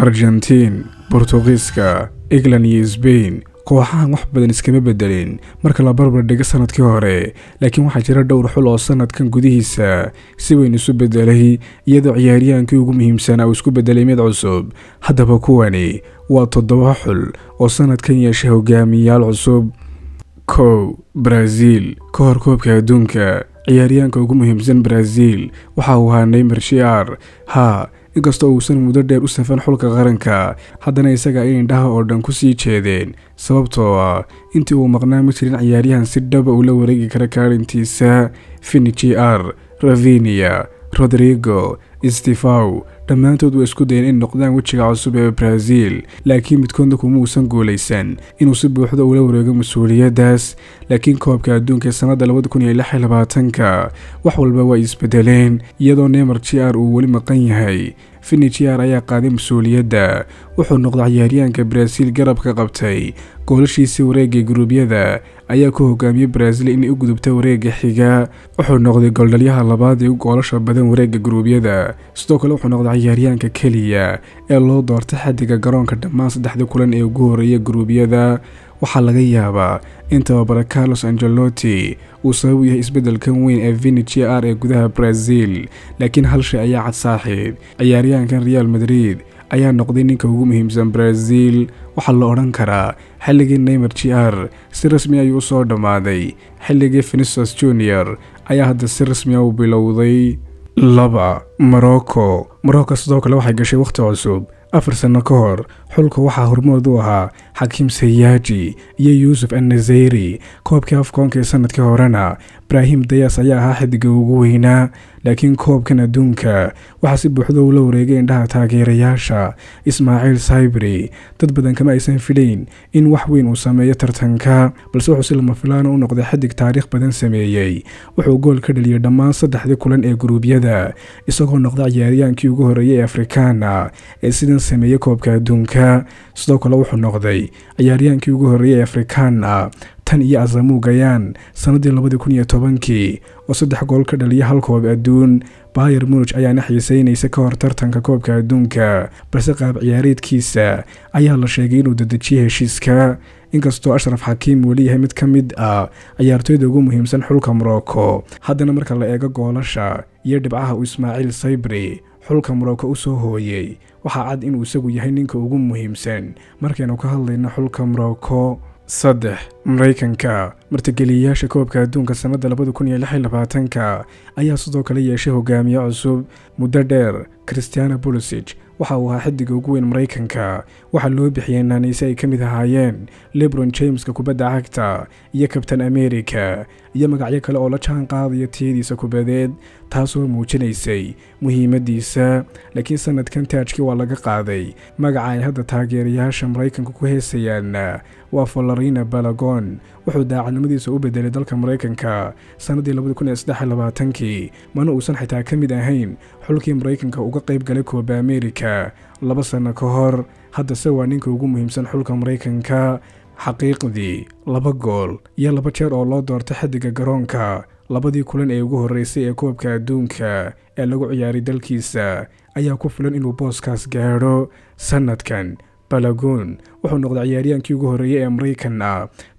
Argentiin, Boortaqiiska, England iyo Spain kooxahan wax badan iskama bedelin marka la barbar dhigo sanadkii hore, laakiin waxaa jira dhowr xul oo sanadkan gudihiisa si weyn isu bedelay iyadoo ciyaaryahankii ugu muhiimsanaa uu isku bedelay mid cusub. Haddaba kuwani waa 7 xul oo sanadkan yeeshay hogaamiyayaal cusub. Brazil. Ka hor koobka adduunka, ciyaaryahanka ugu muhiimsan Brazil waxa uu ahaa Neymar Jr. inkastoo uusan muddo dheer u safan xulka qaranka, haddana isaga ay indhaha oo dhan ku sii jeedeen sababtoo ah intii uu maqnaa ma jirin ciyaaryahan si dhaba ula wareegi kara kaalintiisa. Vini Jr., Rafinha, Rodrigo, Estevão dhammaantood way isku dayeen in noqdaan wejiga cusub ee Brazil, laakiin midkoodna kuma uusan guulaysan inuu si buuxda ula wareego mas'uuliyaddaas. Laakiin koobka adduunka sanadda 2026 wax walba way isbedeleen iyadoo Neymar Jr. uu weli maqan yahay. Vini Jr. ayaa qaaday mas'uuliyadda, wuxuu noqday ciyaaryahanka Brazil garabka qabtay goolashiisa wareegga guruubyada ayaa ku hogaamiyay Brazil inay u gudubto wareegga xiga. Wuxuu noqday gooldhaliyaha labaad ee goolasha badan wareegga guruubyada, sidoo kale wuxuu noqday ciyaaryahanka keliya ee loo doortay xaddiga garoonka dhammaan 3 kulan ee ugu horeeyay guruubyada. waxaa laga yaabaa in tababara Carlos Ancelotti uu sabab u yahay isbedelkan weyn ee Vini Jr. ee gudaha Brazil, laakiin hal shay ayaa cad saaxiib, ciyaaryahankan Real Madrid ayaa noqday ninka ugu muhiimsan Brazil. waxaa la oran karaa xilligii Neymar Jr. si rasmi ayuu soo dhamaaday, xilligii Vinicius Jr. ayaa hadda si rasmi ah u bilowday. Morocco sidoo kale waxay gashay waqti cusub. 4 sano ka hor xulka waxaa hormood u ahaa Hakim Ziyech iyo Youssef An-Nesyri. koobkii afkoonka sanadkii horena Brahim Diaz ayaa ahaa xiddiga ugu weynaa, laakiin koobkan adduunka waxaa si buuxda ula wareegay indhaha taageerayaasha. Ismaaciil Sabri dad badan kama aysan filayn in wax weyn uu sameeyo tartanka, balse wuxuu si lama filaan u noqday xiddig taariikh badan sameeyay. wuxuu gool ka dhaliyay dhammaan 3 kulan ee guruubyada, isagoo noqday ciyaaryahankii ugu horeeyay ee Afrikaana ee sidan sameeyay koobka adduunka. sidoo kale wuxuu noqday ciyaaryahankii ugu horeeyay ee Afrikaana tan iyo Asamoah Gyan sanadii 2010 oo 3 gool ka dhaliyay hal koob adduun. Bayern Munich ayaana xiiseynaysa ka hor tartanka koobka adduunka, balse qaab ciyaareedkiisa ayaa la sheegay inuu dedejiyay heshiiska. inkastoo Ashraf Hakimi weli yahay mid ka mid ah ciyaartoyda ugu muhiimsan xulka Morocco, haddana marka la eego goolasha iyo dhibcaha uu Ismaaciil Sabri xulka Morocco u soo hooyay, waxaa cad inuu isagu yahay ninka ugu muhiimsan markaynu ka hadlayno xulka Morocco. Mareykanka. martigeliyayaasha koobka adduunka sanadda 2026 ayaa sidoo kale yeeshay hogaamiye cusub muddo dheer. Cristiano Pulisic waxa uu ahaa xiddiga ugu weyn Mareykanka, waxaa loo bixiyay naanaysi ay ka mid ahaayeen LeBron Jameska kubadda cagta iyo Captain America iyo magacyo kale oo la jaan qaadaya tiyadiisa kubadeed, taasoo muujinaysay muhiimadiisa. laakiin sanadkan taajkii waa laga qaaday. magaca ay hadda taageerayaasha Mareykanka ku heesayaan waa Florina Balogun. wuxuu daacadnimadiisa u bedelay dalka Mareykanka sanadii 2023 mana uusan xitaa ka mid ahayn xulkii Mareykanka uga qayb galay Copa America 2 sano ka hor. haddase waa ninka ugu muhiimsan xulka Mareykanka. xaqiiqdii 2 gool iyo 2 jeer oo loo doortay xiddiga garoonka 2 kulan ee ugu horeysay ee koobka adduunka ee lagu ciyaaray dalkiisa ayaa ku filan inuu booskaas gaadho. sanadkan Balogun wuxuu noqday ciyaaryahankii ugu horeeyay ee Mareykan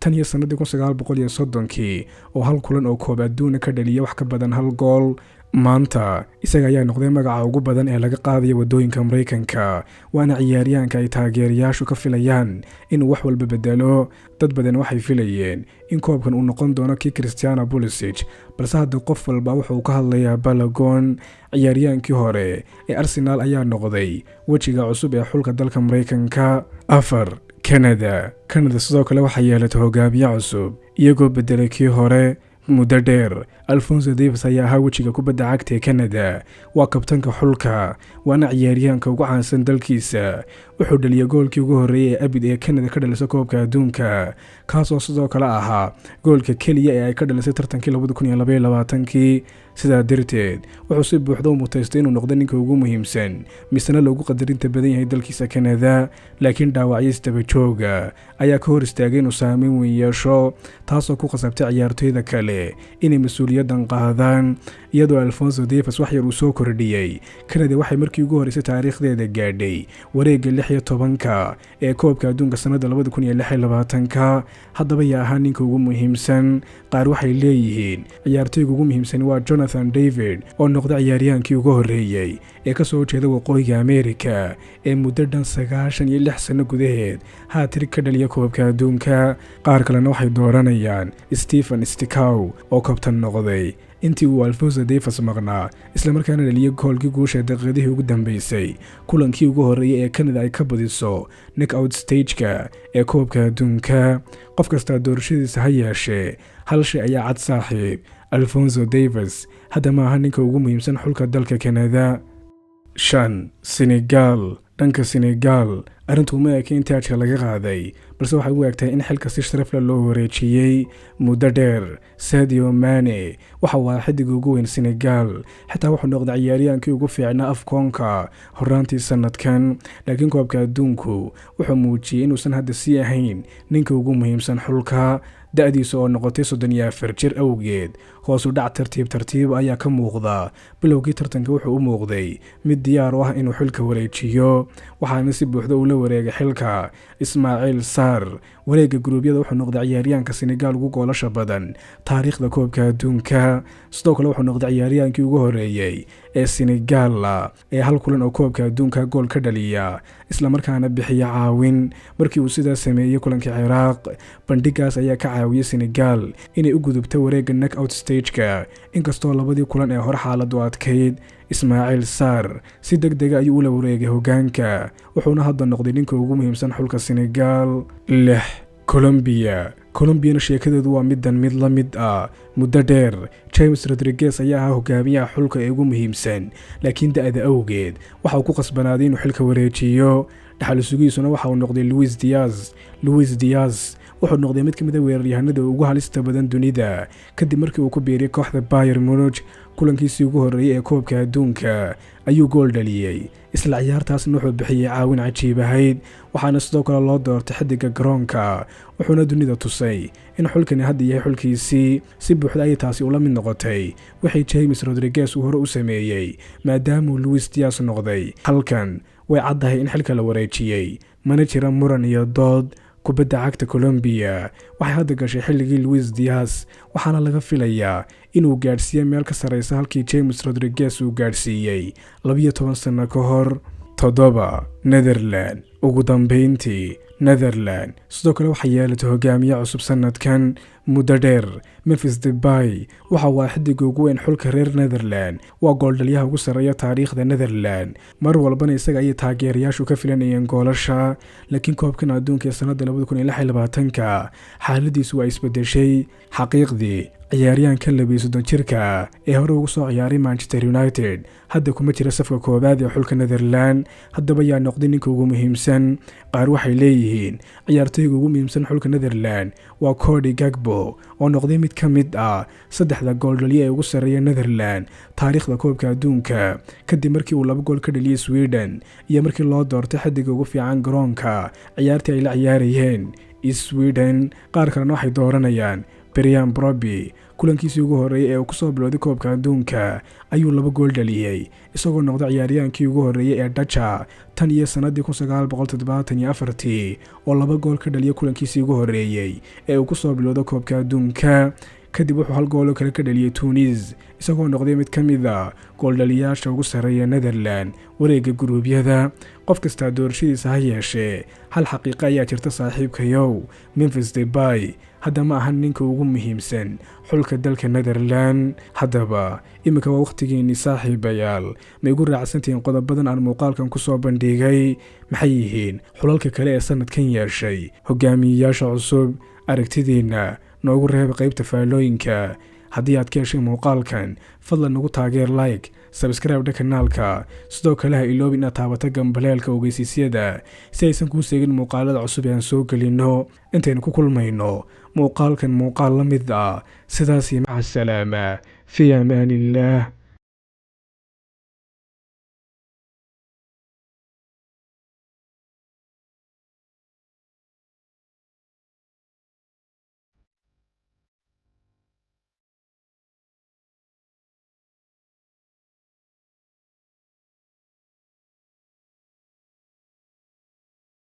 tan iyo sanadii 1930 oo 1 kulan oo koob adduun ka dhaliyay wax ka badan 1 gool. maanta isaga ayaa noqday magaca ugu badan ee laga qaadayo wadooyinka Mareykanka, waana ciyaaryahanka ay taageerayaashu ka filayaan inuu wax walba bedelo. dad badan waxay filayeen in koobkan uu noqon doono kii Cristiano Pulisic, balse hadda qof walba wuxuu ka hadlayaa Balogun. ciyaaryahankii hore ee Arsenal ayaa noqday wejiga cusub ee xulka dalka Mareykanka. Canada sidoo kale waxay yeelatay hogaamiye cusub iyagoo bedelay kii hore muddo dheer. Alphonso Davies ayaa ahaa wejiga kubadda cagta ee Canada, waa kabtanka xulka, waana ciyaaryahanka ugu caansan dalkiisa. wuxuu dhaliyay goolkii ugu horeeyay ee abid ee Canada ka dhalisay koobka adduunka, kaasoo sidoo kale ahaa goolka keliya ee ay ka dhalisay tartankii 2022. sidaa darteed wuxuu si buuxda u mutaystay inuu noqdo ninka ugu muhiimsan misna loogu qadarinta badan yahay dalkiisa Canada. laakiin dhaawacyo isdaba jooga ayaa ka hor istaagay inuu saameyn weyn yeesho, taasoo ku qasabtay ciyaartoyda kale inay mas'uuliyaddan qaadaan. iyadoo Alphonso Davies wax yar uu soo kordhiyey. Canada waxay markii ugu horeysay taariikhdeeda gaadhay wareegga 16 ee koobka adduunka sanada 2026. haddaba yaa ahaa ninka ugu muhiimsan? qaar waxay leeyihiin ciyaartoyga ugu muhiimsan waa Jonathan David oo noqday ciyaaryahaankii ugu horeeyay ee ka soo jeeda waqooyiga Ameerika ee muddo dhan 96 sano gudaheed hat-trick ka dhaliya koobka adduunka. qaar kalena waxay dooranayaan Stephen Stickow oo kabtan noqday intii uu Alphonso Davies maqnaa, isla markaana dhaliyay goolkii guusha daqiiqadihii ugu dambeysay kulankii ugu horeeyay ee Canada ay ka badiso knockout stage-ka ee koobka adduunka. qof kasta doorashadiisa ha yeeshee, hal shay ayaa cad saaxiib: Alphonso Davies hadda ma aha ninka ugu muhiimsan xulka dalka Canada. 5. Senegal. dhanka Senegal, arrintu ma eka in taajka laga qaaday, balse waxay u egtahay in xilka si sharaf leh loo wareejiyey muddo dheer. Sadio Mane waxa uu xiddiga ugu weyn Senegal, xitaa wuxuu noqday ciyaaryahaankii ugu fiicnaa AFCON-ka horaantii sanadkan, laakiin koobka adduunku wuxuu muujiyey inuusan hadda sii ahayn ninka ugu muhiimsan xulka. da'diisa oo noqotay 34 jir awgeed, hoos u dhac tartiib ayaa ka muuqda. bilowgii tartanka wuxuu u muuqday mid diyaar u ah inuu xilka wareejiyo, waxaana si buuxda ula wareegay xilka Ismaïl Sarr. wareegga guruubyada wuxuu noqday ciyaaryahanka Senegal ugu goolasha badan taariikhda koobka adduunka. sidoo kale wuxuu noqday ciyaaryahaankii ugu horeeyay ee Senegal ee hal kulan oo koobka adduunka gool ka dhaliya, isla markaana bixiya caawin. markii uu sidaas sameeyey kulankii Ciraaq, bandhigaas ayaa ka caawiyay Senegal inay u gudubto wareegga knockout stage-ka, inkastoo labadii kulan ee hore xaaladu adkayd. Ismaïl Sarr si degdeg ah ayuu ula wareegay hoggaanka, wuxuuna hadda noqday ninka ugu muhiimsan xulka Senegal. 6. Colombia sheekadeedu waa mid la mid ah muddo dheer. James Rodriguez ayaa ahaa hogaamiyaha xulka ee ugu muhiimsan, laakiin da'da awgeed waxa uu ku qasbanaaday inuu xilka wareejiyo. dhaxal sugiisuna waxa uu noqday Luis Diaz wuxuu noqday mid ka mid ah weeraryahanada ugu halista badan dunida kadib markii uu ku biiray kooxda Bayern Munich. kulankiisii ugu horeeyay ee koobka adduunka ayuu gool dhaliyay, isla ciyaartaasna wuxuu bixiyay caawin cajiib ahayd, waxaana sidoo kale loo doortay xiddiga garoonka. wuxuuna dunida tusay in xulkani hadda yahay xulkiisii. si buuxda ayay taasi ula mid noqotay wixii James Rodriguez uu hore u sameeyey, maadaamuu Luis Diaz noqday. halkan way caddahay in xilka la wareejiyey, mana jira muran iyo dood. kubadda cagta Colombia waxay hadda gashay xilligii Luis Diaz, waxaana laga filayaa inuu gaadhsiiyo meel ka sareysa halkii James Rodriguez uu gaadhsiiyey 12 sano ka hor. 7. Netherland. ugu dambeyntii Netherland sidoo kale waxay yeelatay hogaamiye cusub sanadkan muddo dheer. Memphis Depay waxa uu xiddiga ugu weyn xulka reer Netherland, waa gooldhaliyaha ugu sarreeya taariikhda Netherland. mar walbana isaga ay taageerayaashu ka filanayeen goolasha, laakiin koobkan adduunka ee sanada 2026 xaaladiisu waa isbedeshay. xaqiiqdii ciyaaryahanka 32 jirka ee hore ugu soo ciyaaray Manchester United hadda kuma jira safka koobaad ee xulka Netherland. haddaba yaa noqday ninka ugu muhiimsan? qaar waxay leeyihiin ciyaartoyga ugu muhiimsan xulka Netherland waa Cody Gakpo oo noqday mid ka mid ah 3 gooldhaliye ee ugu sarreeya Netherland taariikhda koobka adduunka, kadib markii uu 2 gool ka dhaliyay Sweden iyo markii loo doortay xiddiga ugu fiican garoonka ciyaartii ay la ciyaarayeen Sweden. qaar kalena waxay dooranayaan Brian Brobby. kulankiisii ugu horeeyay ee uu ku soo bilowday koobka adduunka ayuu 2 gool dhaliyay, isagoo noqday ciyaaryahaankii ugu horeeyay ee Dutch tan iyo sanadii 1974 oo 2 gool ka dhaliyay kulankiisii ugu horeeyay ee uu ku soo bilowday koobka adduunka. kadib wuxuu 1 gool kale ka dhaliyay Tunis, isagoo noqday mid ka mid ah gooldhaliyaasha ugu sarreeya Netherland wareegga guruubyada. qof kasta doorashadiisa ha yeeshee, hal xaqiiqo ayaa jirta saaxiibkayow: Memphis Depay hadda ma ahan ninka ugu muhiimsan xulka dalka Netherland. haddaba imika waa waqtigeennii saaxiibayaal, ma igu raacsantihiin qodobadan aan muuqaalkan ku soo bandhigay? maxay yihiin xulalka kale ee sanadkan yeeshay hogaamiyeyaasha cusub? aragtidiina noogu reeba qaybta faallooyinka. haddii aad ka heshay muuqaalkan, fadlan nagu taageer like, subscribe kanaalka, sidoo kale ha iloobin inaad taabato gambaleelka ogeysiisyada si aysan kuu seegin muuqaalada cusub ee aan soo gelino. intaynu ku kulmayno muuqaalkan muuqaal la mid ah, sidaas iyo maca salaama, fi amaanillah.